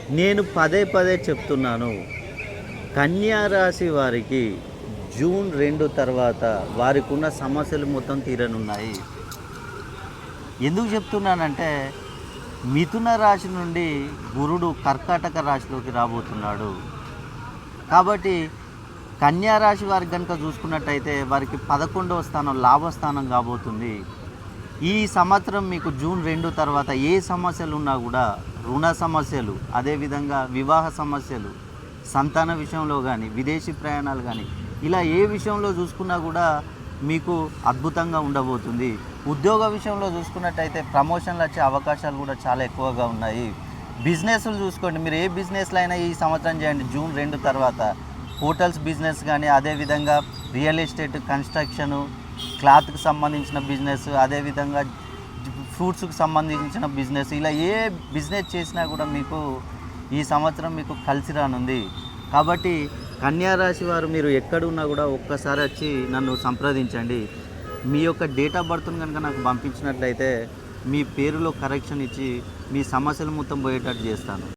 నేను పదే పదే చెప్తున్నాను. కన్యా రాశి వారికి జూన్ 2 తర్వాత వారికున్న సమస్యలు మొత్తం తీరనున్నాయి. ఎందుకు చెప్తున్నానంటే, మిథున రాశి నుండి గురుడు కర్కాటక రాశిలోకి రాబోతున్నాడు. కాబట్టి కన్యా రాశి వారికి గనుక చూసుకున్నట్టయితే వారికి 11వ స్థానం లాభస్థానం కాబోతుంది. ఈ సంవత్సరం మీకు జూన్ 2 తర్వాత ఏ సమస్యలున్నా కూడా రుణ సమస్యలు, అదేవిధంగా వివాహ సమస్యలు, సంతాన విషయంలో కానీ, విదేశీ ప్రయాణాలు కానీ, ఇలా ఏ విషయంలో చూసుకున్నా కూడా మీకు అద్భుతంగా ఉండబోతుంది. ఉద్యోగ విషయంలో చూసుకున్నట్టయితే ప్రమోషన్లు వచ్చే అవకాశాలు కూడా చాలా ఎక్కువగా ఉన్నాయి. బిజినెస్లు చూసుకోండి, మీరు ఏ బిజినెస్లో అయినా ఈ సంవత్సరం చేయండి జూన్ 2 తర్వాత. హోటల్స్ బిజినెస్ కానీ, అదేవిధంగా రియల్ ఎస్టేట్, కన్స్ట్రక్షను, క్లాత్కి సంబంధించిన బిజినెస్, అదేవిధంగా ఫ్రూట్స్కి సంబంధించిన బిజినెస్, ఇలా ఏ బిజినెస్ చేసినా కూడా మీకు ఈ సంవత్సరం మీకు కలిసి రానుంది. కాబట్టి కన్యా రాశి వారు మీరు ఎక్కడున్నా కూడా ఒక్కసారి వచ్చి నన్ను సంప్రదించండి. మీ యొక్క డేట్ ఆఫ్ బర్త్ను కనుక నాకు పంపించినట్లయితే మీ పేరులో కరెక్షన్ ఇచ్చి మీ సమస్యలు మొత్తం పోయేటట్టు చేస్తాను.